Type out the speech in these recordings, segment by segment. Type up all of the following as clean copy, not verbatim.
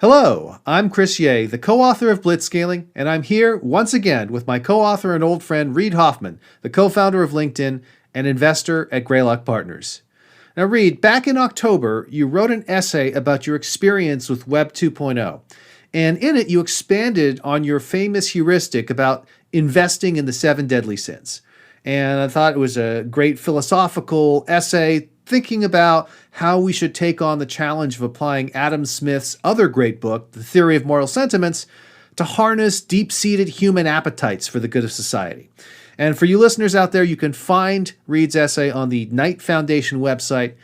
Hello, I'm Chris Yeh, the co-author of Blitzscaling, and I'm here once again with my co-author and old friend Reid Hoffman, the co-founder of LinkedIn and investor at Greylock Partners. Now, Reid, back in October, you wrote an essay about your experience with Web 2.0, and in it you expanded on your famous heuristic about investing in the seven deadly sins. And I thought it was a great philosophical essay thinking about how we should take on the challenge of applying Adam Smith's other great book, The Theory of Moral Sentiments, to harness deep-seated human appetites for the good of society. And for you listeners out there, you can find Reid's essay on the Knight Foundation website,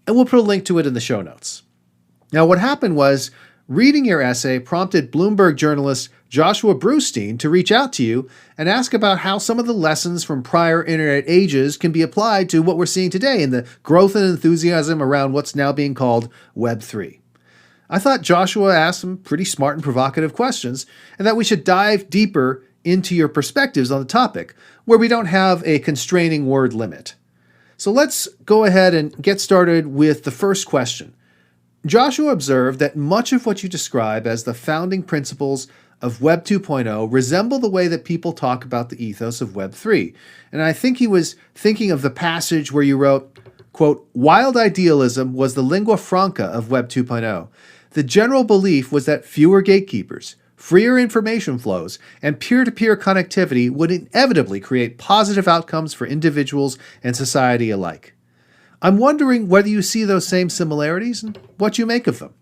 and we'll put a link to it in the show notes. Now, what happened was, reading your essay prompted Bloomberg journalist Joshua Brustein to reach out to you and ask about how some of the lessons from prior internet ages can be applied to what we're seeing today in the growth and enthusiasm around what's now being called Web3. I thought Joshua asked some pretty smart and provocative questions, and that we should dive deeper into your perspectives on the topic, where we don't have a constraining word limit. So let's go ahead and get started with the first question. Joshua observed that much of what you describe as the founding principles of Web 2.0 resemble the way that people talk about the ethos of Web 3. And I think he was thinking of the passage where you wrote, quote, "Wild idealism was the lingua franca of Web 2.0. The general belief was that fewer gatekeepers, freer information flows, and peer-to-peer connectivity would inevitably create positive outcomes for individuals and society alike." I'm wondering whether you see those same similarities and what you make of them.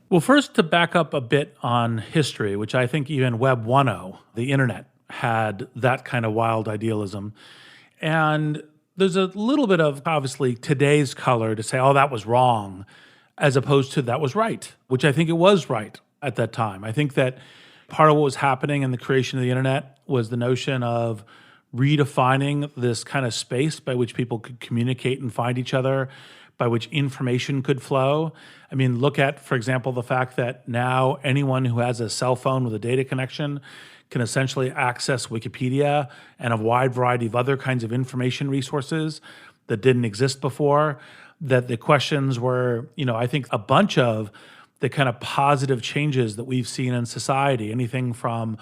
Well, first, to back up a bit on history, which I think even Web 1.0, the internet, had that kind of wild idealism. And there's a little bit of, obviously, today's color to say, oh, that was wrong, as opposed to that was right, which I think it was right at that time. I think that part of what was happening in the creation of the internet was the notion of redefining this kind of space by which people could communicate and find each other, by which information could flow. I mean, look at, for example, the fact that now anyone who has a cell phone with a data connection can essentially access Wikipedia and a wide variety of other kinds of information resources that didn't exist before. That the questions were, I think a bunch of the kind of positive changes that we've seen in society, anything from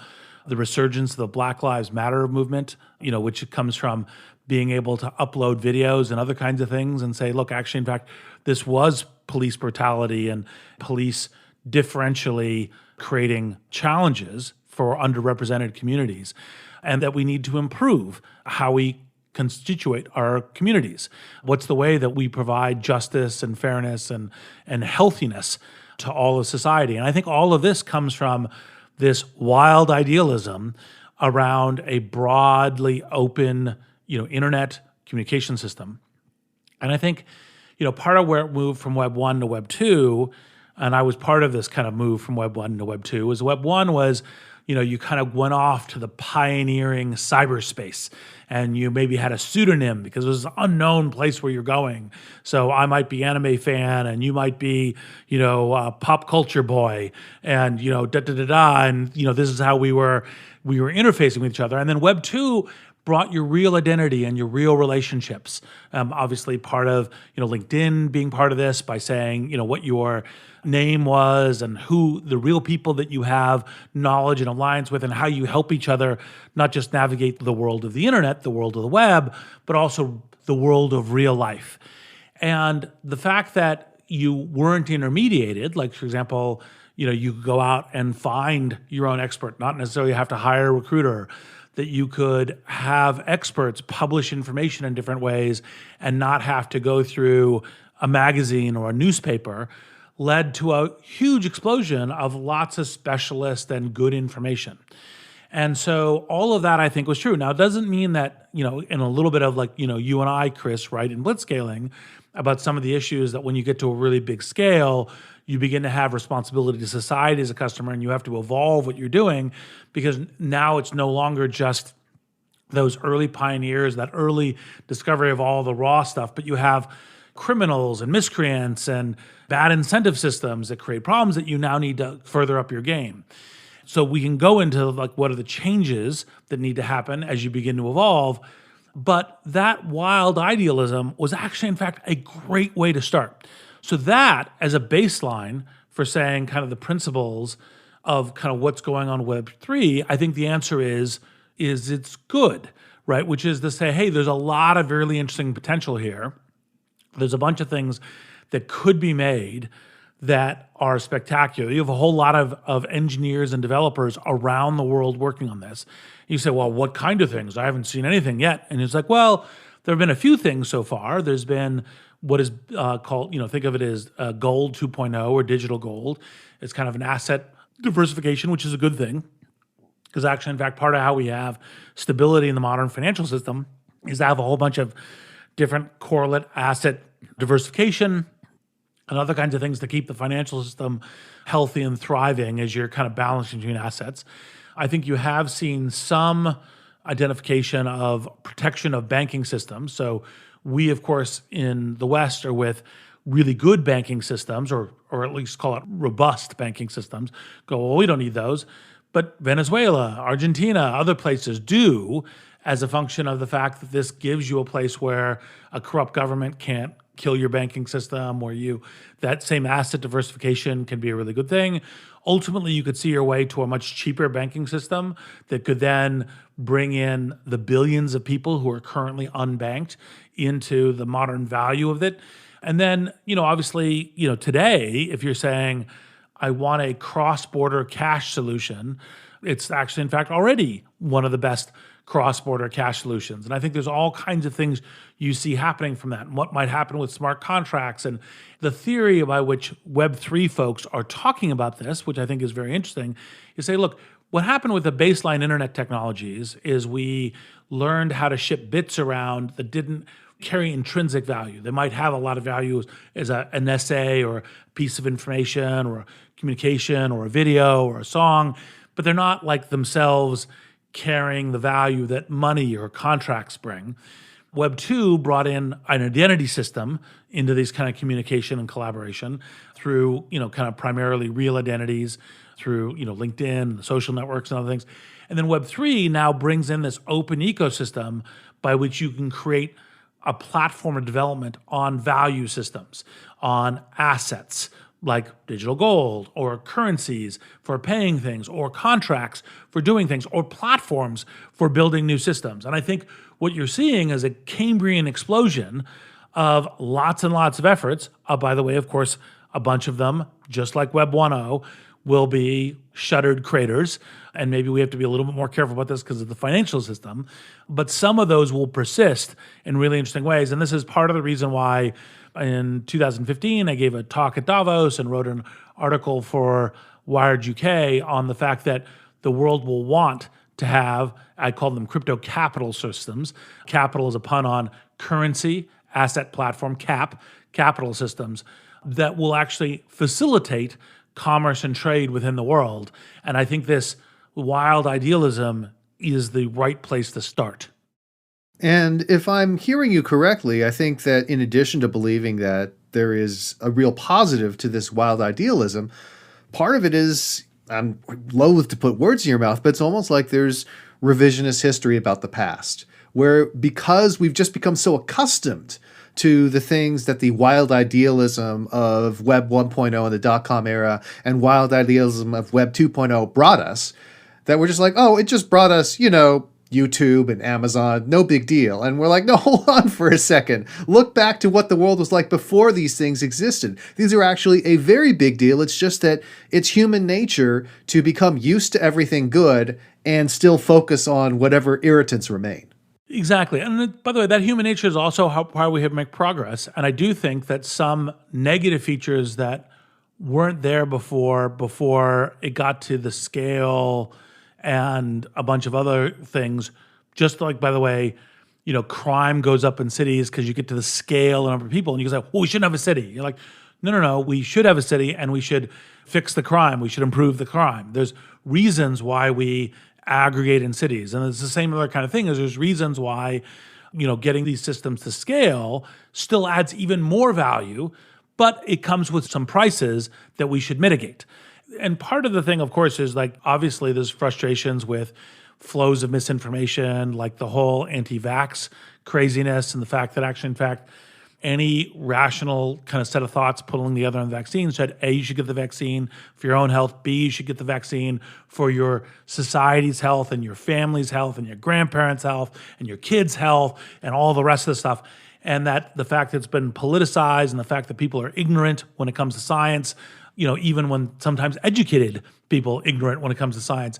the resurgence of the Black Lives Matter movement, which comes from being able to upload videos and other kinds of things and say, look, actually, in fact, this was police brutality and police differentially creating challenges for underrepresented communities, and that we need to improve how we constitute our communities. What's the way that we provide justice and fairness and healthiness to all of society? And I think all of this comes from this wild idealism around a broadly open, internet communication system. And I think, part of where it moved from Web 1 to Web 2, and I was part of this kind of move from Web 1 to Web 2, was Web 1 was, you kind of went off to the pioneering cyberspace, and you maybe had a pseudonym because it was an unknown place where you're going. So I might be anime fan, and you might be, pop culture boy, and and this is how we were interfacing with each other. And then Web 2 brought your real identity and your real relationships. Obviously, part of LinkedIn being part of this by saying what your name was and who the real people that you have knowledge and alliance with, and how you help each other not just navigate the world of the internet, the world of the web, but also the world of real life. And the fact that you weren't intermediated, like for example, you could go out and find your own expert, not necessarily have to hire a recruiter, that you could have experts publish information in different ways and not have to go through a magazine or a newspaper, led to a huge explosion of lots of specialist and good information. And so all of that I think was true. Now, it doesn't mean that, in a little bit of like, you and I, Chris, right, in Blitzscaling, about some of the issues that when you get to a really big scale, you begin to have responsibility to society as a customer, and you have to evolve what you're doing, because now it's no longer just those early pioneers, that early discovery of all the raw stuff, but you have criminals and miscreants and bad incentive systems that create problems that you now need to further up your game. So we can go into like what are the changes that need to happen as you begin to evolve. But that wild idealism was actually, in fact, a great way to start. So that, as a baseline for saying kind of the principles of kind of what's going on Web3, I think the answer is it's good, right? Which is to say, hey, there's a lot of really interesting potential here. There's a bunch of things that could be made that are spectacular. You have a whole lot of engineers and developers around the world working on this. You say, well, what kind of things? I haven't seen anything yet. And it's like, well, there have been a few things so far. There's been what is called, think of it as gold 2.0 or digital gold. It's kind of an asset diversification, which is a good thing. Because actually, in fact, part of how we have stability in the modern financial system is to have a whole bunch of different correlate asset diversification and other kinds of things to keep the financial system healthy and thriving as you're kind of balancing between assets. I think you have seen some identification of protection of banking systems. So we, of course, in the West are with really good banking systems, or at least call it robust banking systems. Go, well, we don't need those. But Venezuela, Argentina, other places do, as a function of the fact that this gives you a place where a corrupt government can't kill your banking system, or that same asset diversification can be a really good thing. Ultimately, you could see your way to a much cheaper banking system that could then bring in the billions of people who are currently unbanked into the modern value of it. And then, obviously, today, if you're saying, I want a cross-border cash solution, it's actually, in fact, already one of the best cross-border cash solutions. And I think there's all kinds of things you see happening from that, and what might happen with smart contracts. And the theory by which Web3 folks are talking about this, which I think is very interesting, is say, look, what happened with the baseline internet technologies is we learned how to ship bits around that didn't carry intrinsic value. They might have a lot of value as an essay or a piece of information or a communication or a video or a song, but they're not like themselves carrying the value that money or contracts bring. Web 2 brought in an identity system into these kind of communication and collaboration through, kind of primarily real identities through, LinkedIn, the social networks and other things. And then Web 3 now brings in this open ecosystem by which you can create a platform of development on value systems, on assets, like digital gold or currencies for paying things or contracts for doing things or platforms for building new systems. And I think what you're seeing is a Cambrian explosion of lots and lots of efforts. By the way, of course, a bunch of them, just like Web 1.0, will be shuttered craters. And maybe we have to be a little bit more careful about this because of the financial system. But some of those will persist in really interesting ways. And this is part of the reason why in 2015, I gave a talk at Davos and wrote an article for Wired UK on the fact that the world will want to have, I call them crypto capital systems. Capital is a pun on currency, asset platform, capital systems that will actually facilitate commerce and trade within the world. And I think this wild idealism is the right place to start. And if I'm hearing you correctly, I think that in addition to believing that there is a real positive to this wild idealism, part of it is, I'm loath to put words in your mouth, but it's almost like there's revisionist history about the past, where because we've just become so accustomed to the things that the wild idealism of Web 1.0 and the dot-com era and wild idealism of Web 2.0 brought us, that we're just like, oh, it just brought us, YouTube and Amazon, no big deal. And we're like, no, hold on for a second. Look back to what the world was like before these things existed. These are actually a very big deal. It's just that it's human nature to become used to everything good and still focus on whatever irritants remain. Exactly. And by the way, that human nature is also how we have make progress. And I do think that some negative features that weren't there before it got to the scale and a bunch of other things, just like, by the way, crime goes up in cities because you get to the scale and number of people, and you can say, well, we shouldn't have a city. You're like, no, we should have a city, and we should fix the crime. We should improve the crime. There's reasons why we aggregate in cities. And it's the same other kind of thing, is there's reasons why, getting these systems to scale still adds even more value, but it comes with some prices that we should mitigate. And part of the thing, of course, is like, obviously there's frustrations with flows of misinformation, like the whole anti-vax craziness and the fact that actually, in fact, any rational kind of set of thoughts pulling together on the vaccine said, A, you should get the vaccine for your own health. B, you should get the vaccine for your society's health and your family's health and your grandparents' health and your kids' health and all the rest of the stuff. And that the fact that it's been politicized and the fact that people are ignorant when it comes to science, even when sometimes educated people ignorant when it comes to science,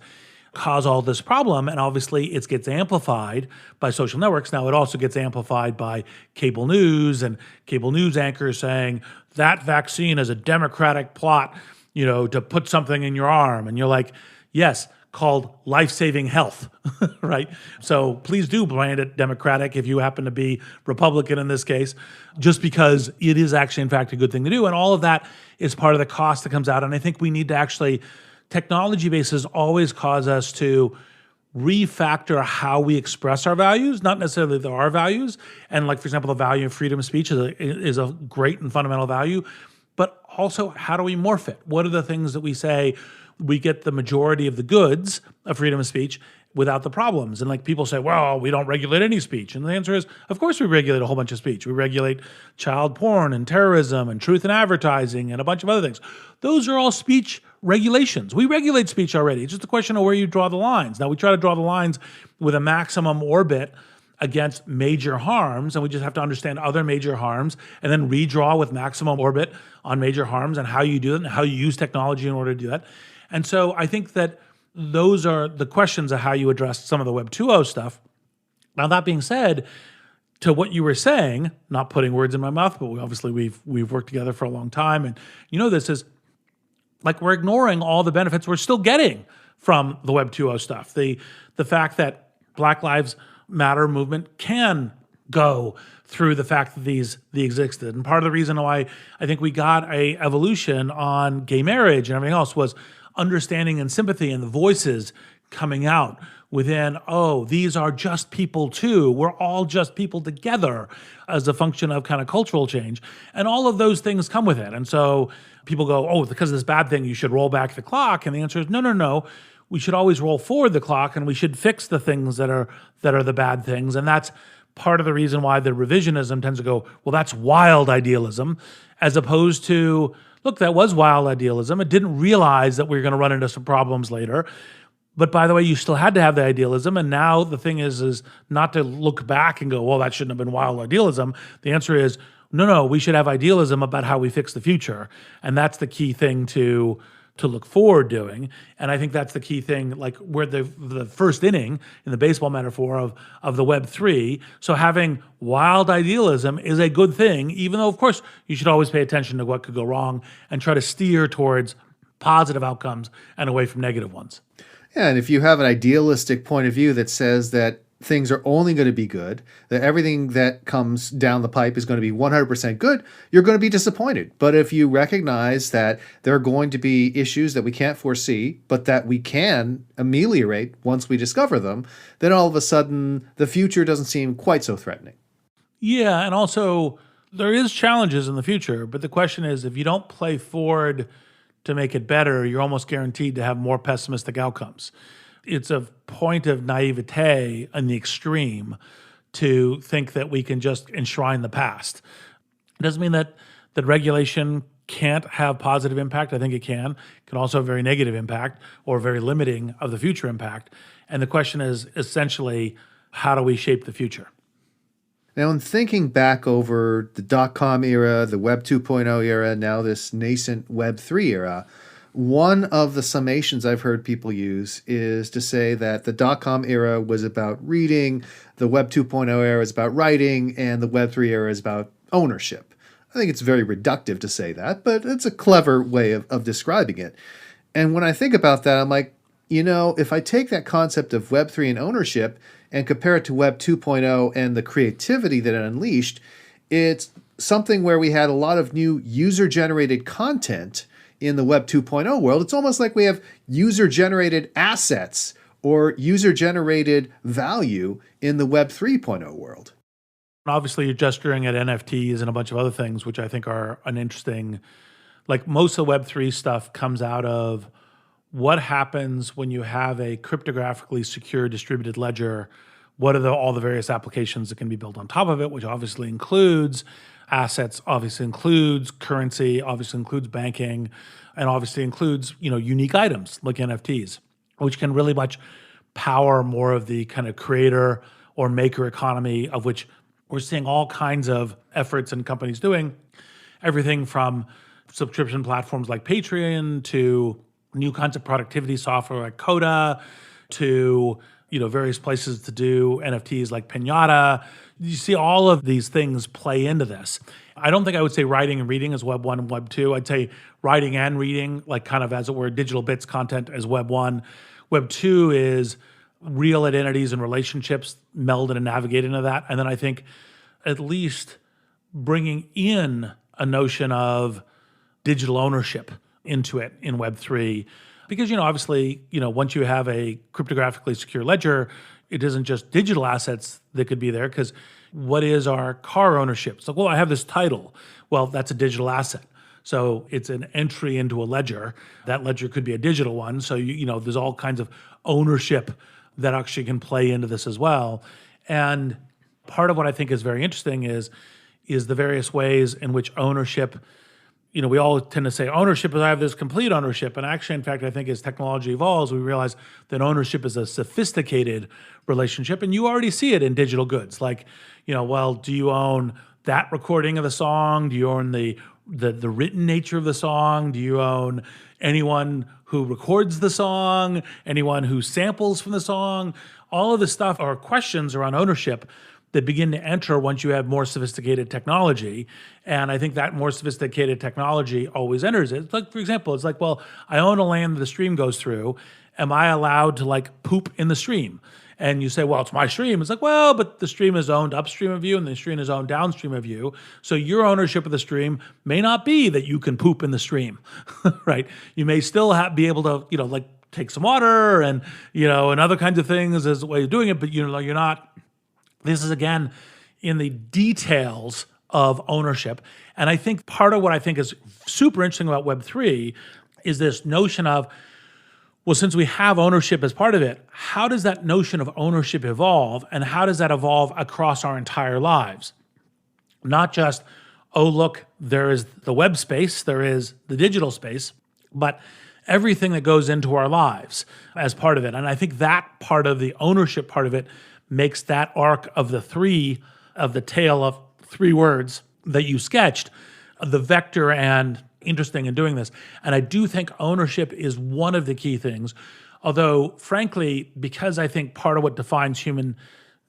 cause all this problem. And obviously it gets amplified by social networks. Now it also gets amplified by cable news and cable news anchors saying that vaccine is a Democratic plot, to put something in your arm. And you're like, yes, called life-saving health, right? So please do brand it Democratic if you happen to be Republican in this case, just because it is actually in fact a good thing to do. And all of that is part of the cost that comes out. And I think we need to actually, technology bases always cause us to refactor how we express our values, not necessarily that our values. And like, for example, the value of freedom of speech is a great and fundamental value, but also how do we morph it? What are the things that we say we get the majority of the goods of freedom of speech without the problems? And like people say, well, we don't regulate any speech. And the answer is, of course we regulate a whole bunch of speech. We regulate child porn and terrorism and truth in advertising and a bunch of other things. Those are all speech regulations. We regulate speech already. It's just a question of where you draw the lines. Now we try to draw the lines with a maximum orbit against major harms, and we just have to understand other major harms and then redraw with maximum orbit on major harms and how you do it and how you use technology in order to do that. And so I think that those are the questions of how you address some of the Web 2.0 stuff. Now, that being said, to what you were saying, not putting words in my mouth, but we've worked together for a long time, and this is like we're ignoring all the benefits we're still getting from the Web 2.0 stuff. The fact that Black Lives Matter movement can go through the fact that these existed. And part of the reason why I think we got a evolution on gay marriage and everything else was understanding and sympathy and the voices coming out within, these are just people too. We're all just people together as a function of kind of cultural change. And all of those things come with it. And so people go, because of this bad thing, you should roll back the clock. And the answer is no. We should always roll forward the clock and we should fix the things that are the bad things. And that's part of the reason why the revisionism tends to go, well, that's wild idealism, as opposed to, look, that was wild idealism. It didn't realize that we were going to run into some problems later. But by the way, you still had to have the idealism. And now the thing is not to look back and go, well, that shouldn't have been wild idealism. The answer is, no, we should have idealism about how we fix the future. And that's the key thing to look forward doing. And I think that's the key thing, like we're the first inning in the baseball metaphor of the Web3. So having wild idealism is a good thing, even though, of course, you should always pay attention to what could go wrong and try to steer towards positive outcomes and away from negative ones. Yeah, and if you have an idealistic point of view that says that things are only going to be good, that everything that comes down the pipe is going to be 100% good, you're going to be disappointed. But if you recognize that there are going to be issues that we can't foresee, but that we can ameliorate once we discover them, then all of a sudden the future doesn't seem quite so threatening. Yeah, and also there is challenges in the future, but the question is, if you don't play forward to make it better, you're almost guaranteed to have more pessimistic outcomes. It's a point of naivete in the extreme to think that we can just enshrine the past. It doesn't mean that regulation can't have positive impact. I think it can. It can also have very negative impact or very limiting of the future impact. And the question is essentially, how do we shape the future? Now, in thinking back over the dot-com era, the Web 2.0 era, now this nascent Web 3 era, one of the summations I've heard people use is to say that the dot-com era was about reading, the Web 2.0 era is about writing, and the Web 3 era is about ownership. I think it's very reductive to say that, but it's a clever way of describing it. And when I think about that, I'm like, if I take that concept of Web 3 and ownership and compare it to Web 2.0 and the creativity that it unleashed, it's something where we had a lot of new user-generated content in the Web 2.0 world. It's almost like we have user-generated assets or user-generated value in the Web 3.0 world. Obviously, you're gesturing at NFTs and a bunch of other things, which I think are an interesting, like most of the Web3 stuff comes out of what happens when you have a cryptographically secure distributed ledger. What are all the various applications that can be built on top of it, which obviously includes assets obviously includes currency, obviously includes banking, and obviously includes, unique items like NFTs, which can really much power more of the kind of creator or maker economy, of which we're seeing all kinds of efforts and companies doing. Everything from subscription platforms like Patreon to new kinds of productivity software like Coda to various places to do NFTs like Pinata. You see all of these things play into this. I don't think I would say writing and reading is Web 1 and Web 2. I'd say writing and reading, like kind of as it were, digital bits content as Web 1. Web 2 is real identities and relationships melded and navigated into that. And then I think at least bringing in a notion of digital ownership into it in Web 3. Because, obviously, once you have a cryptographically secure ledger, it isn't just digital assets that could be there, because what is our car ownership? It's like, well, I have this title. Well, that's a digital asset. So it's an entry into a ledger. That ledger could be a digital one. So, there's all kinds of ownership that actually can play into this as well. And part of what I think is very interesting is the various ways in which ownership, we all tend to say ownership is I have this complete ownership. And actually, in fact, I think as technology evolves, we realize that ownership is a sophisticated relationship. And you already see it in digital goods. Like, well, do you own that recording of the song? Do you own the written nature of the song? Do you own anyone who records the song? Anyone who samples from the song? All of this stuff are questions around ownership that begin to enter once you have more sophisticated technology. And I think that more sophisticated technology always enters it. It's like, for example, it's like, well, I own a land that the stream goes through. Am I allowed to poop in the stream? And you say, well, it's my stream. It's like, well, but the stream is owned upstream of you and the stream is owned downstream of you. So your ownership of the stream may not be that you can poop in the stream, right? You may still be able to, take some water and, and other kinds of things as a way of doing it, but you're not. This is, again, in the details of ownership. And I think part of what I think is super interesting about Web3 is this notion of, well, since we have ownership as part of it, how does that notion of ownership evolve, and how does that evolve across our entire lives? Not just, oh, look, there is the web space, there is the digital space, but everything that goes into our lives as part of it. And I think that part of the ownership part of it makes that arc of the tale of three words that you sketched, the vector and interesting in doing this. And I do think ownership is one of the key things. Although, frankly, because I think part of what defines human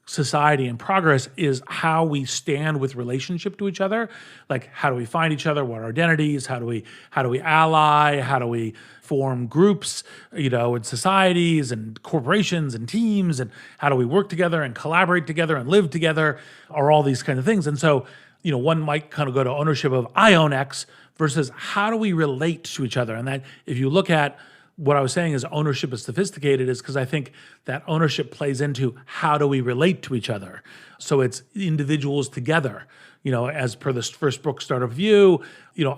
society and progress is how we stand with relationship to each other. Like, how do we find each other? What are our identities? How do we ally? How do we form groups, in societies and corporations and teams? And how do we work together and collaborate together and live together? Are all these kinds of things. And so, one might kind of go to ownership of I own X versus how do we relate to each other? And that, if you look at what I was saying is ownership is sophisticated, is because I think that ownership plays into how do we relate to each other. So it's individuals together, as per this first book, Start of View,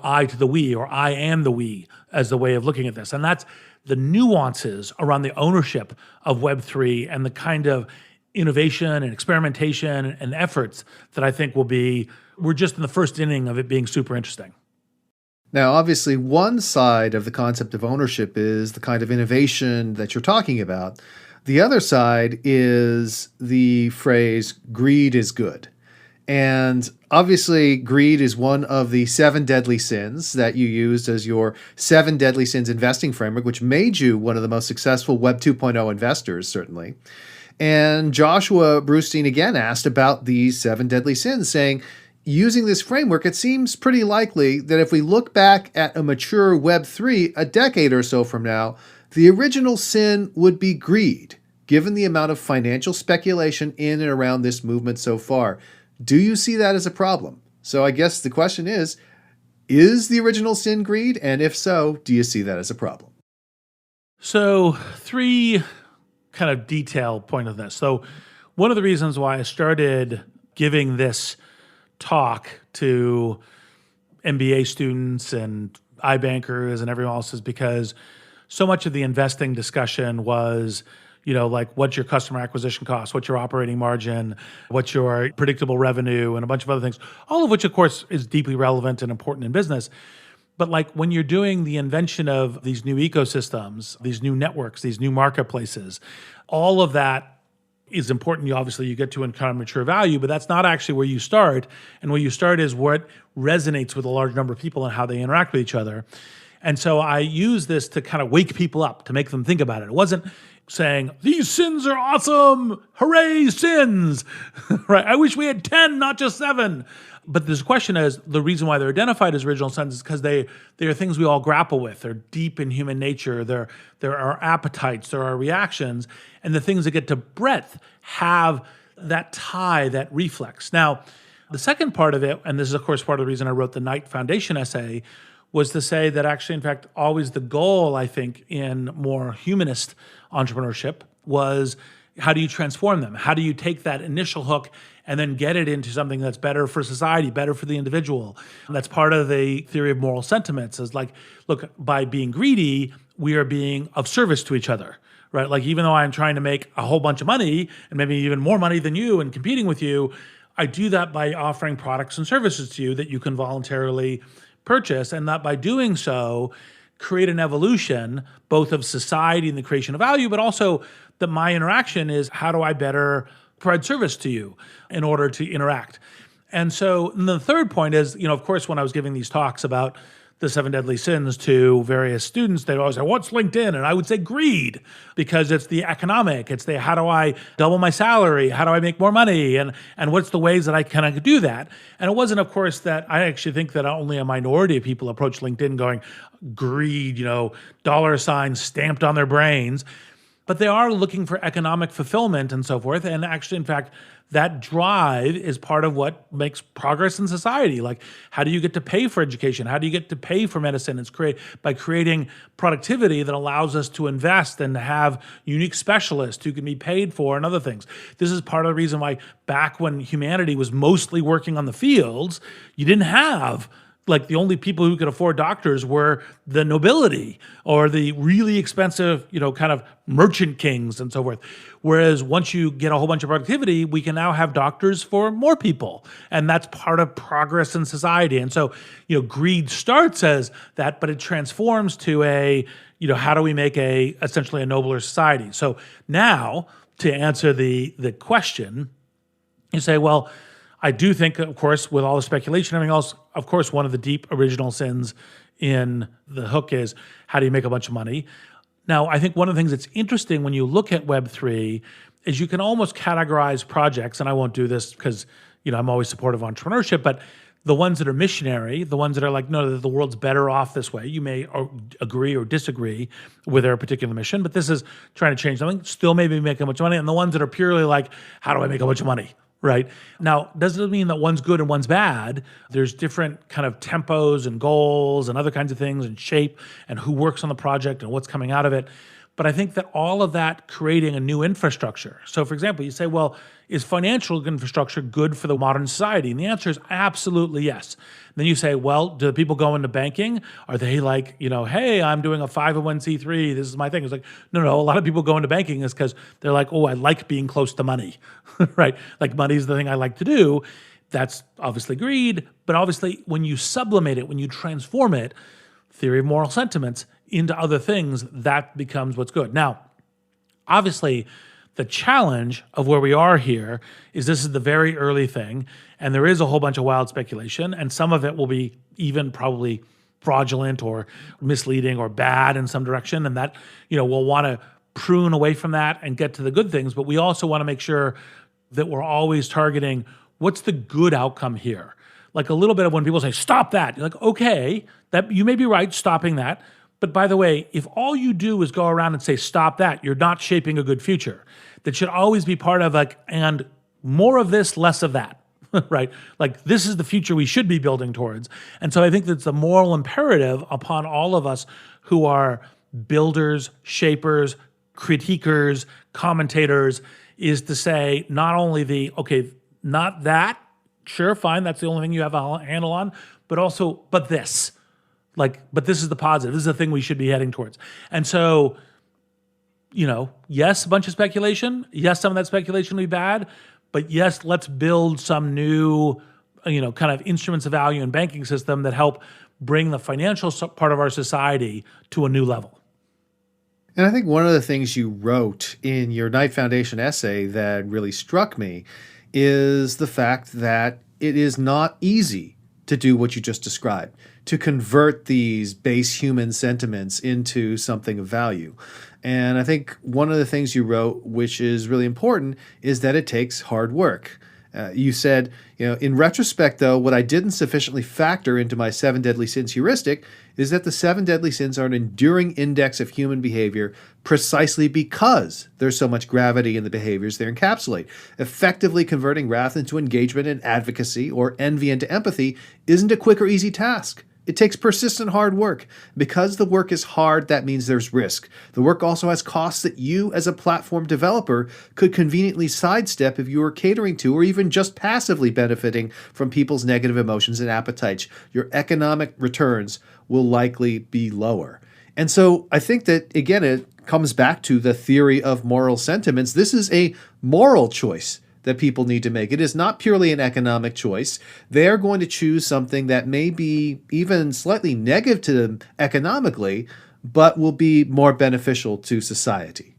I to the we, or I am the we, as the way of looking at this. And that's the nuances around the ownership of Web3 and the kind of innovation and experimentation and efforts that I think we're just in the first inning of it being super interesting. Now, obviously, one side of the concept of ownership is the kind of innovation that you're talking about. The other side is the phrase, greed is good. And obviously, greed is one of the 7 deadly sins that you used as your 7 deadly sins investing framework, which made you one of the most successful Web 2.0 investors, certainly. And Joshua Brustein again asked about these 7 deadly sins, saying, using this framework, it seems pretty likely that if we look back at a mature Web3 a decade or so from now, the original sin would be greed, given the amount of financial speculation in and around this movement so far. Do you see that as a problem? So I guess the question is the original sin greed? And if so, do you see that as a problem? So 3 kind of detail point of this. So one of the reasons why I started giving this talk to MBA students and iBankers and everyone else is because so much of the investing discussion was, like what's your customer acquisition cost, what's your operating margin, what's your predictable revenue, and a bunch of other things, all of which, of course, is deeply relevant and important in business. But like when you're doing the invention of these new ecosystems, these new networks, these new marketplaces, all of that is important. You get to in kind of mature value, but that's not actually where you start. And where you start is what resonates with a large number of people and how they interact with each other. And so I use this to kind of wake people up, to make them think about it. It wasn't saying, these sins are awesome, hooray, sins, right? I wish we had 10, not just 7. But this question is, the reason why they're identified as original sins is because they are things we all grapple with. They're deep in human nature. There are appetites, there are reactions, and the things that get to breadth have that tie, that reflex. Now, the second part of it, and this is, of course, part of the reason I wrote the Knight Foundation essay, was to say that actually, in fact, always the goal, I think, in more humanist entrepreneurship was, how do you transform them? How do you take that initial hook and then get it into something that's better for society, better for the individual? And that's part of the theory of moral sentiments, is like, look, by being greedy, we are being of service to each other, right? Like, even though I'm trying to make a whole bunch of money, and maybe even more money than you and competing with you, I do that by offering products and services to you that you can voluntarily purchase, and that by doing so, create an evolution, both of society and the creation of value, but also that my interaction is, how do I better provide service to you in order to interact? And so the third point is, of course, when I was giving these talks about the 7 deadly sins to various students, they'd always say, what's LinkedIn? And I would say greed, because it's the economic, it's the, how do I double my salary? How do I make more money? And what's the ways that I can do that? And it wasn't, of course, that I actually think that only a minority of people approach LinkedIn going, greed, dollar signs stamped on their brains. But they are looking for economic fulfillment and so forth. And actually, in fact, that drive is part of what makes progress in society. Like, how do you get to pay for education? How do you get to pay for medicine? It's by creating productivity that allows us to invest and have unique specialists who can be paid for and other things. This is part of the reason why back when humanity was mostly working on the fields, you didn't have, like, the only people who could afford doctors were the nobility or the really expensive, kind of merchant kings and so forth. Whereas once you get a whole bunch of productivity, we can now have doctors for more people. And that's part of progress in society. And so, greed starts as that, but it transforms to a, how do we make essentially a nobler society? So now, to answer the question, you say, well, I do think, of course, with all the speculation and everything else, of course, one of the deep original sins in the hook is, how do you make a bunch of money? Now, I think one of the things that's interesting when you look at Web3 is you can almost categorize projects, and I won't do this because, I'm always supportive of entrepreneurship, but the ones that are missionary, the ones that are like, no, the world's better off this way. You may agree or disagree with their particular mission, but this is trying to change something, still maybe make a bunch of money. And the ones that are purely like, how do I make a bunch of money? Right? Now, doesn't mean that one's good and one's bad. There's different kind of tempos and goals and other kinds of things and shape and who works on the project and what's coming out of it. But I think that all of that creating a new infrastructure. So, for example, you say, well, is financial infrastructure good for the modern society? And the answer is absolutely yes. Then you say, well, do the people go into banking? Are they like, hey, I'm doing a 501c3, this is my thing. It's like, no, a lot of people go into banking is because they're like, oh, I like being close to money, right? Like, money is the thing I like to do. That's obviously greed, but obviously when you sublimate it, when you transform it, theory of moral sentiments, into other things, that becomes what's good. Now, obviously, the challenge of where we are here is this is the very early thing, and there is a whole bunch of wild speculation, and some of it will be even probably fraudulent or misleading or bad in some direction, and that, we'll want to prune away from that and get to the good things, but we also want to make sure that we're always targeting what's the good outcome here. Like a little bit of when people say, stop that, you're like, okay, that you may be right, stopping that. But by the way, if all you do is go around and say, stop that, you're not shaping a good future. That should always be part of and more of this, less of that, right? Like, this is the future we should be building towards. And so I think that's the moral imperative upon all of us who are builders, shapers, critiquers, commentators, is to say not only not that, sure, fine, that's the only thing you have a handle on, but this. But this is the positive. This is the thing we should be heading towards. And so, yes, a bunch of speculation. Yes, some of that speculation will be bad, but yes, let's build some new, kind of instruments of value and banking system that help bring the financial part of our society to a new level. And I think one of the things you wrote in your Knight Foundation essay that really struck me is the fact that it is not easy to do what you just described, to convert these base human sentiments into something of value. And I think one of the things you wrote, which is really important, is that it takes hard work. You said, in retrospect, though, what I didn't sufficiently factor into my 7 deadly sins heuristic is that the 7 deadly sins are an enduring index of human behavior precisely because there's so much gravity in the behaviors they encapsulate. Effectively converting wrath into engagement and advocacy, or envy into empathy, isn't a quick or easy task. It takes persistent hard work. Because the work is hard, that means there's risk. The work also has costs that you, as a platform developer, could conveniently sidestep if you were catering to or even just passively benefiting from people's negative emotions and appetites. Your economic returns will likely be lower. And so I think that, again, it comes back to the theory of moral sentiments. This is a moral choice that people need to make. It is not purely an economic choice. They are going to choose something that may be even slightly negative to them economically, but will be more beneficial to society.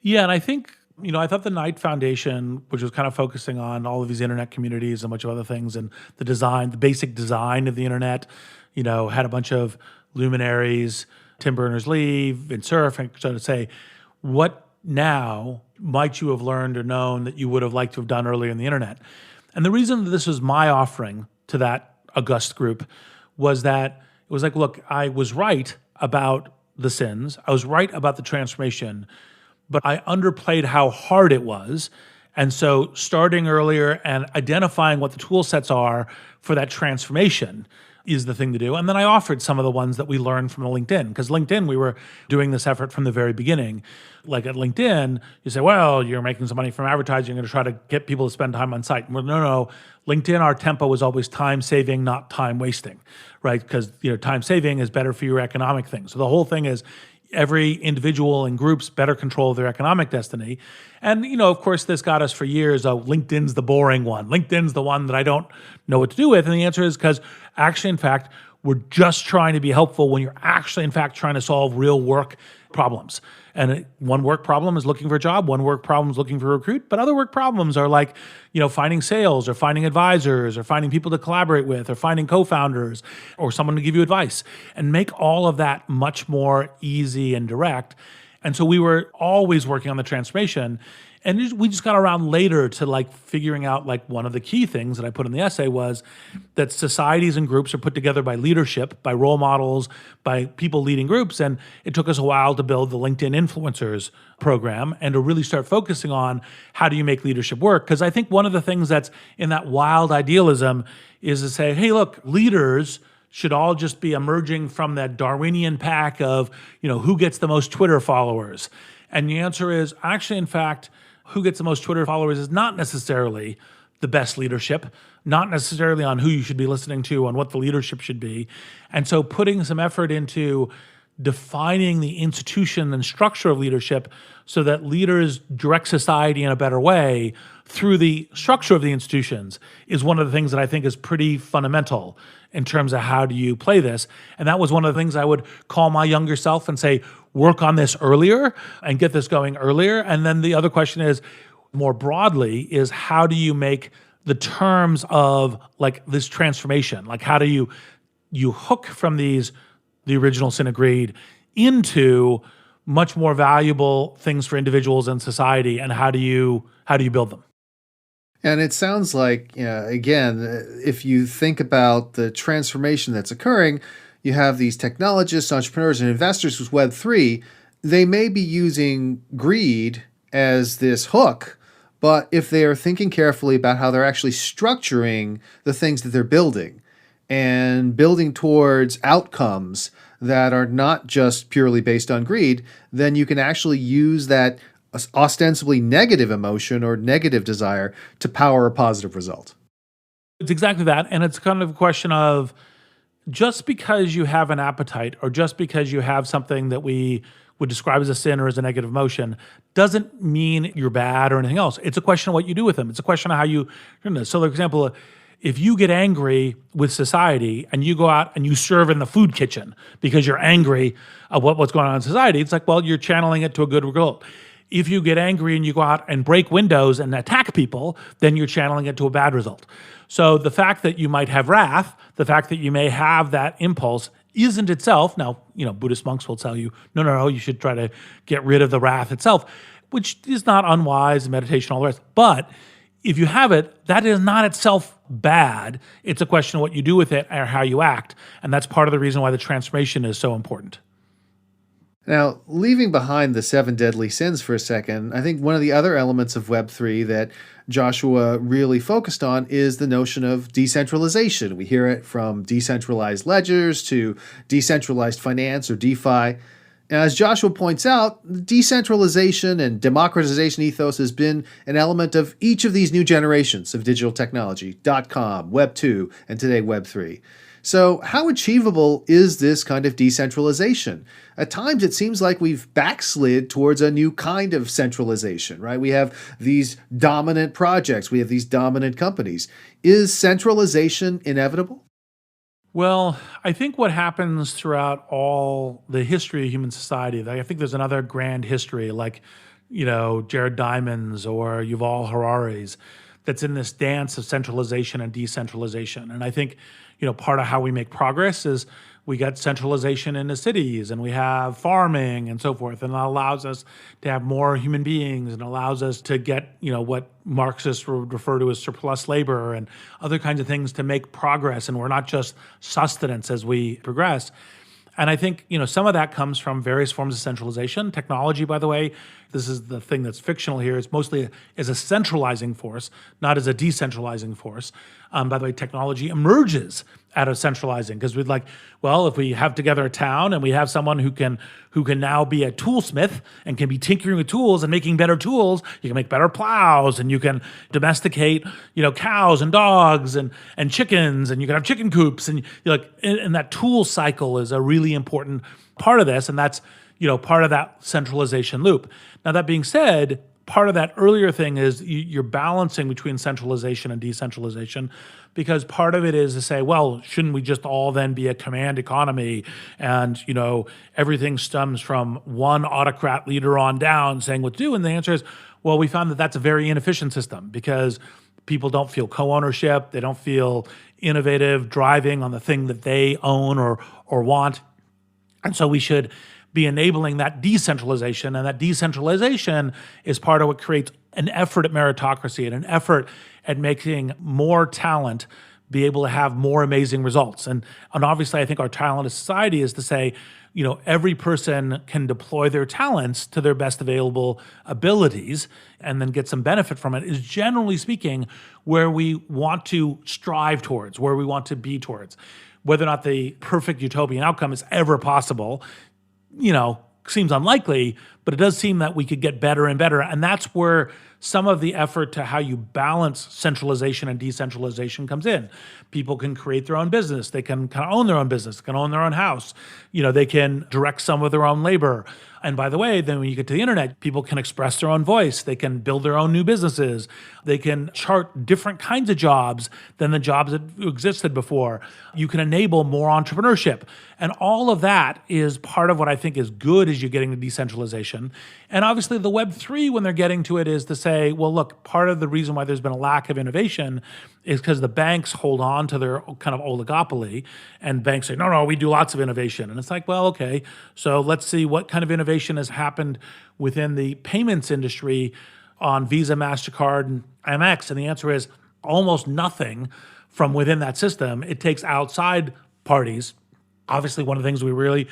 Yeah, and I think, I thought the Knight Foundation, which was kind of focusing on all of these internet communities and a bunch of other things, and the design, the basic design of the internet, had a bunch of luminaries, Tim Berners-Lee, and Cerf, and so to say, what now might you have learned or known that you would have liked to have done earlier in the internet? And the reason that this was my offering to that august group was that it was like, look, I was right about the sins. I was right about the transformation, but I underplayed how hard it was. And so starting earlier and identifying what the tool sets are for that transformation is the thing to do. And then I offered some of the ones that we learned from the LinkedIn, because LinkedIn, we were doing this effort from the very beginning. Like at LinkedIn, you say, well, you're making some money from advertising, you're going to try to get people to spend time on site. Well, no. LinkedIn, our tempo was always time saving, not time wasting, right? Because time saving is better for your economic thing. So the whole thing is every individual and groups better control their economic destiny. And, of course, this got us for years, LinkedIn's the boring one. LinkedIn's the one that I don't know what to do with. And the answer is because actually, in fact, we're just trying to be helpful when you're actually, in fact, trying to solve real work problems. And one work problem is looking for a job, one work problem is looking for a recruit, but other work problems are like, finding sales or finding advisors or finding people to collaborate with or finding co-founders or someone to give you advice, and make all of that much more easy and direct. And so we were always working on the transformation. And we just got around later to figuring out one of the key things that I put in the essay was that societies and groups are put together by leadership, by role models, by people leading groups. And it took us a while to build the LinkedIn Influencers program and to really start focusing on how do you make leadership work? Because I think one of the things that's in that wild idealism is to say, hey, look, leaders should all just be emerging from that Darwinian pack of, who gets the most Twitter followers? And the answer is actually, in fact, who gets the most Twitter followers is not necessarily the best leadership, not necessarily on who you should be listening to, on what the leadership should be. And so putting some effort into defining the institution and structure of leadership so that leaders direct society in a better way through the structure of the institutions is one of the things that I think is pretty fundamental in terms of how do you play this. And that was one of the things I would call my younger self and say, work on this earlier and get this going earlier. And then the other question is, more broadly, is how do you make the terms of this transformation? How do you hook from the original sin of greed into much more valuable things for individuals and society, and how do you build them? And it sounds like, again, if you think about the transformation that's occurring, you have these technologists, entrepreneurs, and investors with Web3. They may be using greed as this hook, but if they are thinking carefully about how they're actually structuring the things that they're building and building towards outcomes that are not just purely based on greed, then you can actually use that ostensibly negative emotion or negative desire to power a positive result. It's exactly that. And it's kind of a question of just because you have an appetite or just because you have something that we would describe as a sin or as a negative emotion doesn't mean you're bad or anything else. It's a question of what you do with them. It's a question of how you. So, for example, if you get angry with society and you go out and you serve in the food kitchen because you're angry at what's going on in society, it's like, well, you're channeling it to a good result. If you get angry and you go out and break windows and attack people, then you're channeling it to a bad result. So the fact that you might have wrath, the fact that you may have that impulse isn't itself, now, Buddhist monks will tell you, no, you should try to get rid of the wrath itself, which is not unwise, meditation, all the rest. But if you have it, that is not itself bad. It's a question of what you do with it or how you act. And that's part of the reason why the transformation is so important. Now, leaving behind the 7 deadly sins for a second, I think one of the other elements of Web3 that Joshua really focused on is the notion of decentralization. We hear it from decentralized ledgers to decentralized finance or DeFi. As Joshua points out, decentralization and democratization ethos has been an element of each of these new generations of digital technology, .com, Web2, and today Web3. So how achievable is this kind of decentralization? At times it seems like we've backslid towards a new kind of centralization, right? We have these dominant projects, we have these dominant companies. Is centralization inevitable? Well, I think what happens throughout all the history of human society, I think there's another grand history like, Jared Diamond's or Yuval Harari's, that's in this dance of centralization and decentralization. And I think, part of how we make progress is we get centralization in the cities and we have farming and so forth. And that allows us to have more human beings and allows us to get, what Marxists would refer to as surplus labor and other kinds of things to make progress. And we're not just sustenance as we progress. And I think, some of that comes from various forms of centralization. Technology, by the way, this is the thing that's fictional here. It's mostly as a centralizing force, not as a decentralizing force. By the way, technology emerges out of centralizing because we'd like, well, if we have together a town and we have someone who can now be a toolsmith and can be tinkering with tools and making better tools, you can make better plows and you can domesticate, cows and dogs and chickens and you can have chicken coops and and that tool cycle is a really important part of this, and that's part of that centralization loop. Now that being said, part of that earlier thing is you're balancing between centralization and decentralization, because part of it is to say, well, shouldn't we just all then be a command economy and, everything stems from one autocrat leader on down saying what to do? And the answer is, well, we found that that's a very inefficient system because people don't feel co-ownership. They don't feel innovative, driving on the thing that they own or want. And so we should be enabling that decentralization, and that decentralization is part of what creates an effort at meritocracy and an effort at making more talent be able to have more amazing results. And obviously, I think our talent as society is to say, every person can deploy their talents to their best available abilities and then get some benefit from it is, generally speaking, where we want to strive towards, where we want to be towards. Whether or not the perfect utopian outcome is ever possible, seems unlikely, but it does seem that we could get better and better. And that's where some of the effort to how you balance centralization and decentralization comes in. People can create their own business. They can kind of own their own business, can own their own house. They can direct some of their own labor. And by the way, then when you get to the internet, people can express their own voice. They can build their own new businesses. They can chart different kinds of jobs than the jobs that existed before. You can enable more entrepreneurship. And all of that is part of what I think is good as you're getting to decentralization. And obviously the Web3, when they're getting to it, is to say, well, look, part of the reason why there's been a lack of innovation is because the banks hold on to their kind of oligopoly, and banks say, no, we do lots of innovation. And it's like, well, okay, so let's see what kind of innovation has happened within the payments industry on Visa, MasterCard, and Amex. And the answer is almost nothing from within that system. It takes outside parties. Obviously, one of the things we're really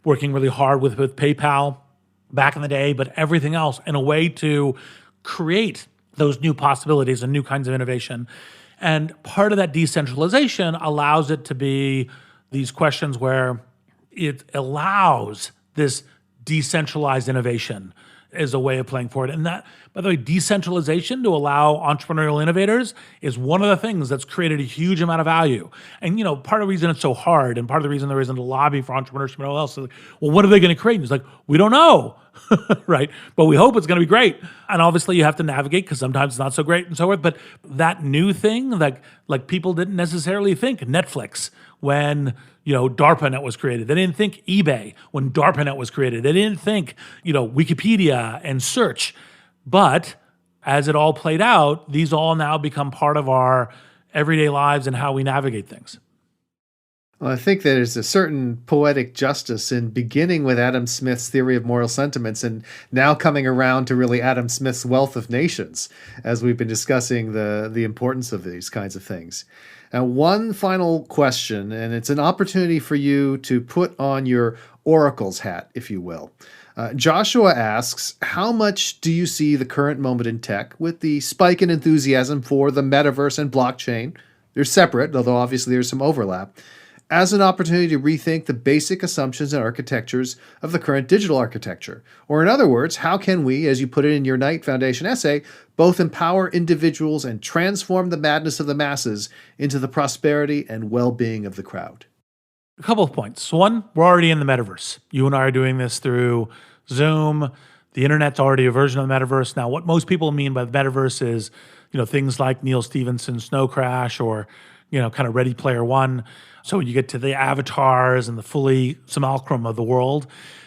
working really hard with PayPal back in the day, but everything else in a way to create those new possibilities and new kinds of innovation. And part of that decentralization allows it to be these questions where it allows this decentralized innovation. is a way of playing forward. And that, by the way, decentralization to allow entrepreneurial innovators is one of the things that's created a huge amount of value. And part of the reason it's so hard, and part of the reason there isn't a lobby for entrepreneurship and all else, is like, well, what are they going to create? And it's like, we don't know, right? But we hope it's going to be great. And obviously you have to navigate because sometimes it's not so great and so forth. But that new thing, like people didn't necessarily think Netflix when DARPANet was created. They didn't think eBay when DARPANet was created. They didn't think Wikipedia and search. But as it all played out, these all now become part of our everyday lives and how we navigate things. Well, I think there's a certain poetic justice in beginning with Adam Smith's theory of moral sentiments and now coming around to really Adam Smith's wealth of nations, as we've been discussing the importance of these kinds of things. Now, one final question, and it's an opportunity for you to put on your oracle's hat, if you will. Joshua asks, how much do you see the current moment in tech with the spike in enthusiasm for the metaverse and blockchain? They're separate, although obviously there's some overlap, as an opportunity to rethink the basic assumptions and architectures of the current digital architecture? Or in other words, how can we, as you put it in your Knight Foundation essay, both empower individuals and transform the madness of the masses into the prosperity and well-being of the crowd? A couple of points. One, we're already in the metaverse. You and I are doing this through Zoom. The internet's already a version of the metaverse. Now, what most people mean by the metaverse is, things like Neil Stephenson's Snow Crash or, kind of Ready Player One. So when you get to the avatars and the fully simulacrum of the world.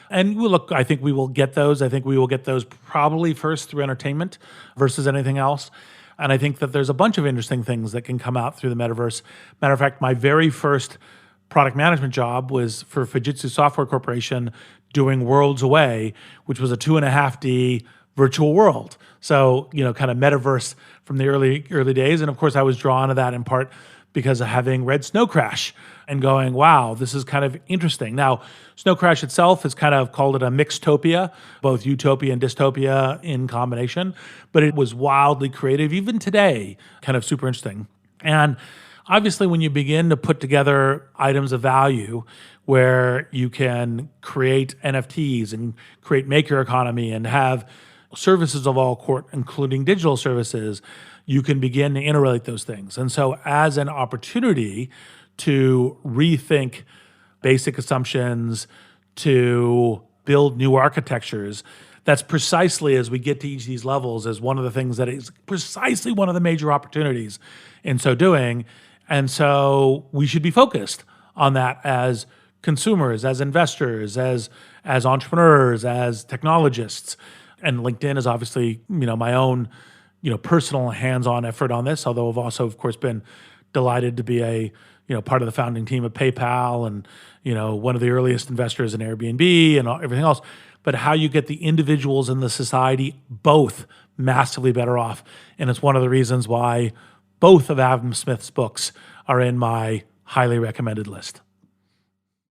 And look, I think we will get those. I think we will get those probably first through entertainment versus anything else. And I think that there's a bunch of interesting things that can come out through the metaverse. Matter of fact, my very first product management job was for Fujitsu Software Corporation doing Worlds Away, which was a 2.5D virtual world. So, kind of metaverse from the early days. And of course, I was drawn to that in part because of having read Snow Crash and going, wow, this is kind of interesting. Now, Snow Crash itself is kind of called it a mixtopia, both utopia and dystopia in combination, but it was wildly creative, even today, kind of super interesting. And obviously, when you begin to put together items of value where you can create NFTs and create maker economy and have services of all sort, including digital services, you can begin to interrelate those things. And so as an opportunity to rethink basic assumptions, to build new architectures, that's precisely as we get to each of these levels as one of the things that is precisely one of the major opportunities in so doing. And so we should be focused on that as consumers, as investors, as entrepreneurs, as technologists. And LinkedIn is obviously, my own, personal hands-on effort on this, although I've also, of course, been delighted to be a, part of the founding team of PayPal and, one of the earliest investors in Airbnb and everything else. But how you get the individuals and the society both massively better off. And it's one of the reasons why both of Adam Smith's books are in my highly recommended list.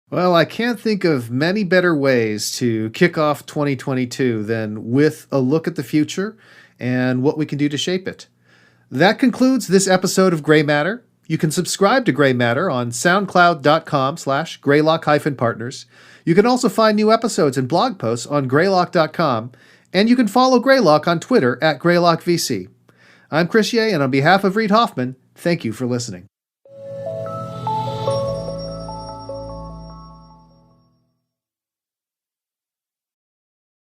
Well, I can't think of many better ways to kick off 2022 than with a look at the future and what we can do to shape it. That concludes this episode of Gray Matter. You can subscribe to Gray Matter on soundcloud.com/Greylock-partners. You can also find new episodes and blog posts on Greylock.com, and you can follow Greylock on Twitter @GreylockVC. I'm Chris Yeh, and on behalf of Reid Hoffman, thank you for listening.